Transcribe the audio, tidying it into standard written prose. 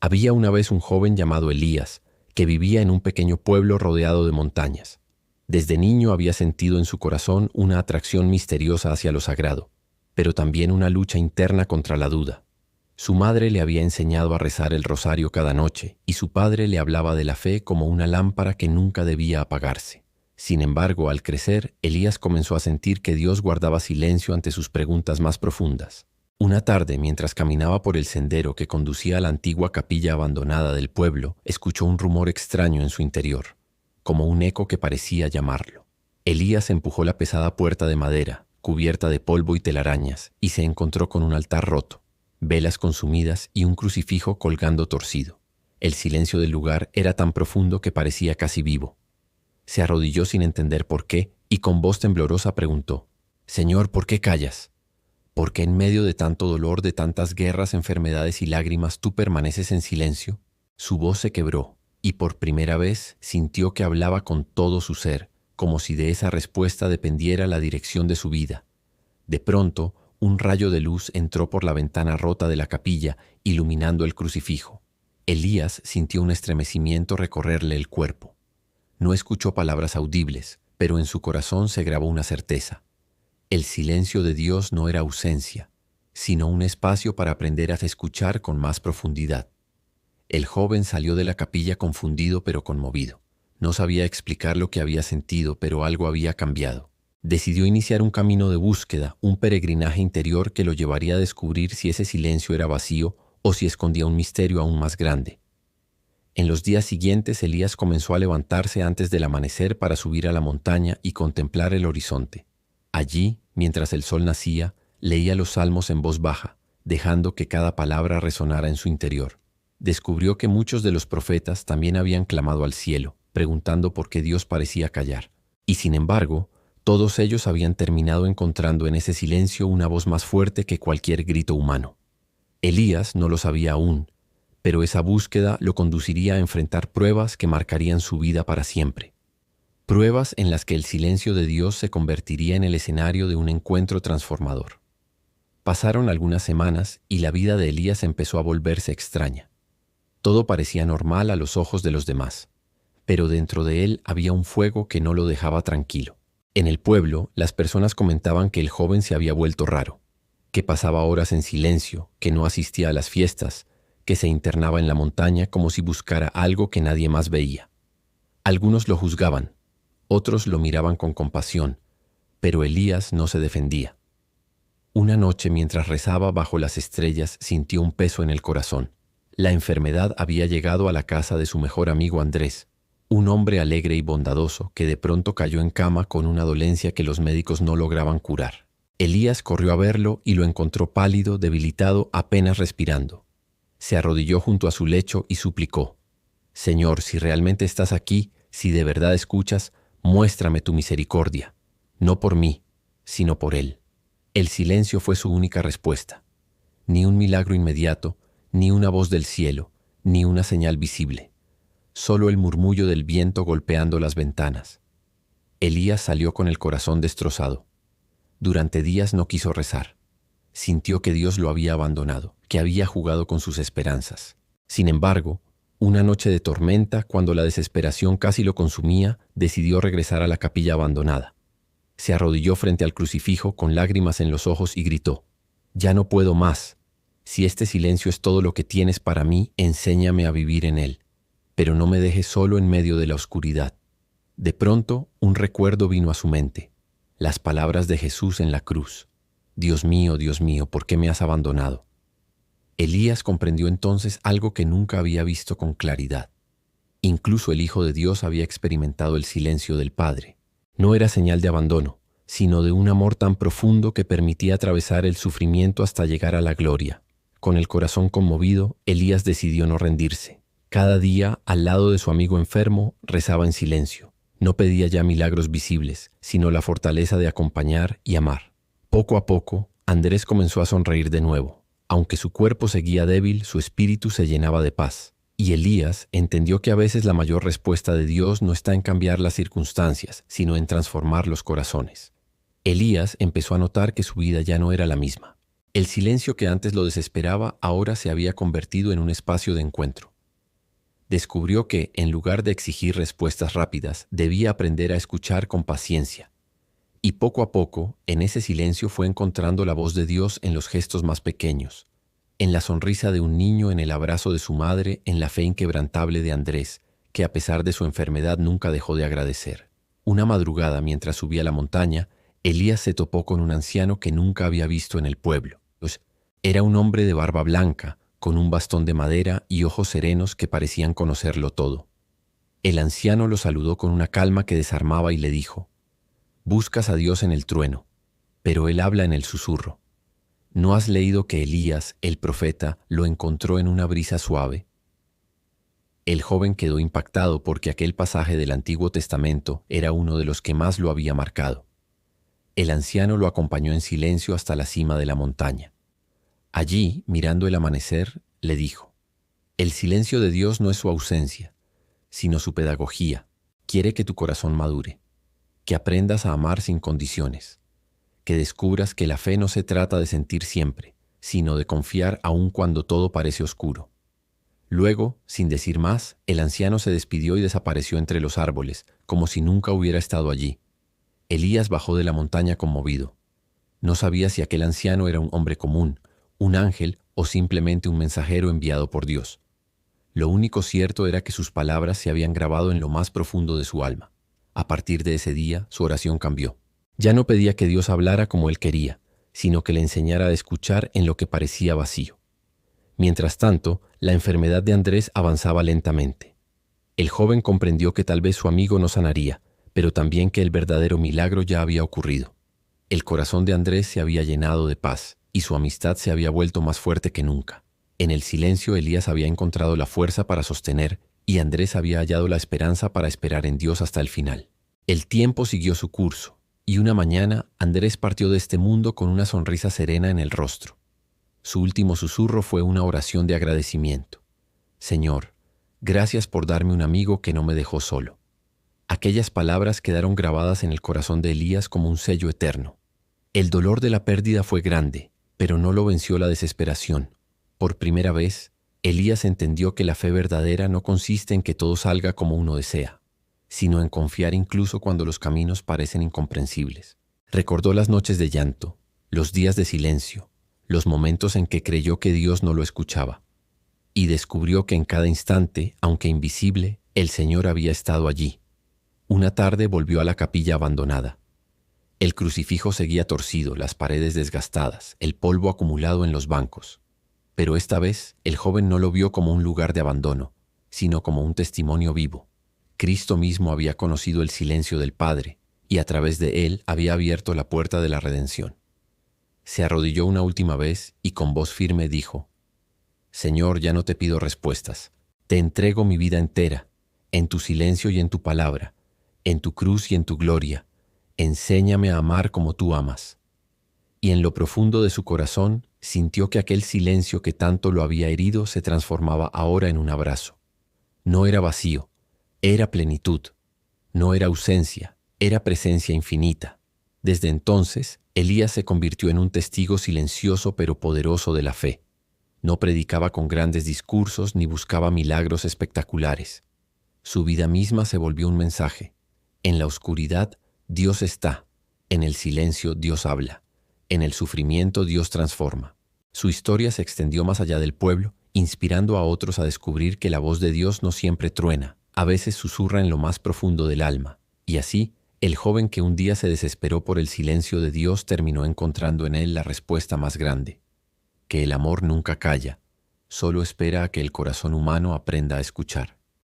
Había una vez un joven llamado Elías, que vivía en un pequeño pueblo rodeado de montañas. Desde niño había sentido en su corazón una atracción misteriosa hacia lo sagrado, pero también una lucha interna contra la duda. Su madre le había enseñado a rezar el rosario cada noche, y su padre le hablaba de la fe como una lámpara que nunca debía apagarse. Sin embargo, al crecer, Elías comenzó a sentir que Dios guardaba silencio ante sus preguntas más profundas. Una tarde, mientras caminaba por el sendero que conducía a la antigua capilla abandonada del pueblo, escuchó un rumor extraño en su interior, como un eco que parecía llamarlo. Elías empujó la pesada puerta de madera, cubierta de polvo y telarañas, y se encontró con un altar roto, velas consumidas y un crucifijo colgando torcido. El silencio del lugar era tan profundo que parecía casi vivo. Se arrodilló sin entender por qué y con voz temblorosa preguntó: «Señor, ¿por qué callas? ¿Por qué en medio de tanto dolor, de tantas guerras, enfermedades y lágrimas, tú permaneces en silencio?» Su voz se quebró y por primera vez sintió que hablaba con todo su ser, como si de esa respuesta dependiera la dirección de su vida. De pronto, un rayo de luz entró por la ventana rota de la capilla, iluminando el crucifijo. Elías sintió un estremecimiento recorrerle el cuerpo. No escuchó palabras audibles, pero en su corazón se grabó una certeza. El silencio de Dios no era ausencia, sino un espacio para aprender a escuchar con más profundidad. El joven salió de la capilla confundido pero conmovido. No sabía explicar lo que había sentido, pero algo había cambiado. Decidió iniciar un camino de búsqueda, un peregrinaje interior que lo llevaría a descubrir si ese silencio era vacío o si escondía un misterio aún más grande. En los días siguientes, Elías comenzó a levantarse antes del amanecer para subir a la montaña y contemplar el horizonte. Allí, mientras el sol nacía, leía los salmos en voz baja, dejando que cada palabra resonara en su interior. Descubrió que muchos de los profetas también habían clamado al cielo, preguntando por qué Dios parecía callar. Y sin embargo, todos ellos habían terminado encontrando en ese silencio una voz más fuerte que cualquier grito humano. Elías no lo sabía aún, pero esa búsqueda lo conduciría a enfrentar pruebas que marcarían su vida para siempre. Pruebas en las que el silencio de Dios se convertiría en el escenario de un encuentro transformador. Pasaron algunas semanas y la vida de Elías empezó a volverse extraña. Todo parecía normal a los ojos de los demás, pero dentro de él había un fuego que no lo dejaba tranquilo. En el pueblo, las personas comentaban que el joven se había vuelto raro, que pasaba horas en silencio, que no asistía a las fiestas, que se internaba en la montaña como si buscara algo que nadie más veía. Algunos lo juzgaban, otros lo miraban con compasión, pero Elías no se defendía. Una noche, mientras rezaba bajo las estrellas, sintió un peso en el corazón. La enfermedad había llegado a la casa de su mejor amigo Andrés, un hombre alegre y bondadoso que de pronto cayó en cama con una dolencia que los médicos no lograban curar. Elías corrió a verlo y lo encontró pálido, debilitado, apenas respirando. Se arrodilló junto a su lecho y suplicó: «Señor, si realmente estás aquí, si de verdad escuchas, muéstrame tu misericordia, no por mí, sino por él». El silencio fue su única respuesta. Ni un milagro inmediato, ni una voz del cielo, ni una señal visible. Solo el murmullo del viento golpeando las ventanas. Elías salió con el corazón destrozado. Durante días no quiso rezar. Sintió que Dios lo había abandonado, que había jugado con sus esperanzas. Sin embargo, una noche de tormenta, cuando la desesperación casi lo consumía, decidió regresar a la capilla abandonada. Se arrodilló frente al crucifijo con lágrimas en los ojos y gritó: «Ya no puedo más. Si este silencio es todo lo que tienes para mí, enséñame a vivir en él. Pero no me dejes solo en medio de la oscuridad». De pronto, un recuerdo vino a su mente. Las palabras de Jesús en la cruz: Dios mío, ¿por qué me has abandonado?». Elías comprendió entonces algo que nunca había visto con claridad. Incluso el Hijo de Dios había experimentado el silencio del Padre. No era señal de abandono, sino de un amor tan profundo que permitía atravesar el sufrimiento hasta llegar a la gloria. Con el corazón conmovido, Elías decidió no rendirse. Cada día, al lado de su amigo enfermo, rezaba en silencio. No pedía ya milagros visibles, sino la fortaleza de acompañar y amar. Poco a poco, Andrés comenzó a sonreír de nuevo. Aunque su cuerpo seguía débil, su espíritu se llenaba de paz. Y Elías entendió que a veces la mayor respuesta de Dios no está en cambiar las circunstancias, sino en transformar los corazones. Elías empezó a notar que su vida ya no era la misma. El silencio que antes lo desesperaba ahora se había convertido en un espacio de encuentro. Descubrió que, en lugar de exigir respuestas rápidas, debía aprender a escuchar con paciencia. Y poco a poco, en ese silencio fue encontrando la voz de Dios en los gestos más pequeños, en la sonrisa de un niño, en el abrazo de su madre, en la fe inquebrantable de Andrés, que a pesar de su enfermedad nunca dejó de agradecer. Una madrugada, mientras subía la montaña, Elías se topó con un anciano que nunca había visto en el pueblo. Era un hombre de barba blanca, con un bastón de madera y ojos serenos que parecían conocerlo todo. El anciano lo saludó con una calma que desarmaba y le dijo: «Buscas a Dios en el trueno, pero Él habla en el susurro. ¿No has leído que Elías, el profeta, lo encontró en una brisa suave?» El joven quedó impactado porque aquel pasaje del Antiguo Testamento era uno de los que más lo había marcado. El anciano lo acompañó en silencio hasta la cima de la montaña. Allí, mirando el amanecer, le dijo: «El silencio de Dios no es su ausencia, sino su pedagogía. Quiere que tu corazón madure, que aprendas a amar sin condiciones, que descubras que la fe no se trata de sentir siempre, sino de confiar aun cuando todo parece oscuro». Luego, sin decir más, el anciano se despidió y desapareció entre los árboles, como si nunca hubiera estado allí. Elías bajó de la montaña conmovido. No sabía si aquel anciano era un hombre común, un ángel o simplemente un mensajero enviado por Dios. Lo único cierto era que sus palabras se habían grabado en lo más profundo de su alma. A partir de ese día, su oración cambió. Ya no pedía que Dios hablara como él quería, sino que le enseñara a escuchar en lo que parecía vacío. Mientras tanto, la enfermedad de Andrés avanzaba lentamente. El joven comprendió que tal vez su amigo no sanaría, pero también que el verdadero milagro ya había ocurrido. El corazón de Andrés se había llenado de paz, y su amistad se había vuelto más fuerte que nunca. En el silencio, Elías había encontrado la fuerza para sostener, y Andrés había hallado la esperanza para esperar en Dios hasta el final. El tiempo siguió su curso, y una mañana Andrés partió de este mundo con una sonrisa serena en el rostro. Su último susurro fue una oración de agradecimiento. «Señor, gracias por darme un amigo que no me dejó solo». Aquellas palabras quedaron grabadas en el corazón de Elías como un sello eterno. El dolor de la pérdida fue grande, pero no lo venció la desesperación. Por primera vez, Elías entendió que la fe verdadera no consiste en que todo salga como uno desea, sino en confiar incluso cuando los caminos parecen incomprensibles. Recordó las noches de llanto, los días de silencio, los momentos en que creyó que Dios no lo escuchaba, y descubrió que en cada instante, aunque invisible, el Señor había estado allí. Una tarde volvió a la capilla abandonada. El crucifijo seguía torcido, las paredes desgastadas, el polvo acumulado en los bancos. Pero esta vez el joven no lo vio como un lugar de abandono, sino como un testimonio vivo. Cristo mismo había conocido el silencio del Padre y a través de él había abierto la puerta de la redención. Se arrodilló una última vez y con voz firme dijo: «Señor, ya no te pido respuestas. Te entrego mi vida entera, en tu silencio y en tu palabra, en tu cruz y en tu gloria. Enséñame a amar como tú amas». Y en lo profundo de su corazón sintió que aquel silencio que tanto lo había herido se transformaba ahora en un abrazo. No era vacío, era plenitud. No era ausencia, era presencia infinita. Desde entonces, Elías se convirtió en un testigo silencioso pero poderoso de la fe. No predicaba con grandes discursos ni buscaba milagros espectaculares. Su vida misma se volvió un mensaje. En la oscuridad, Dios está. En el silencio, Dios habla. En el sufrimiento, Dios transforma. Su historia se extendió más allá del pueblo, inspirando a otros a descubrir que la voz de Dios no siempre truena, a veces susurra en lo más profundo del alma. Y así, el joven que un día se desesperó por el silencio de Dios terminó encontrando en él la respuesta más grande: que el amor nunca calla, solo espera a que el corazón humano aprenda a escuchar.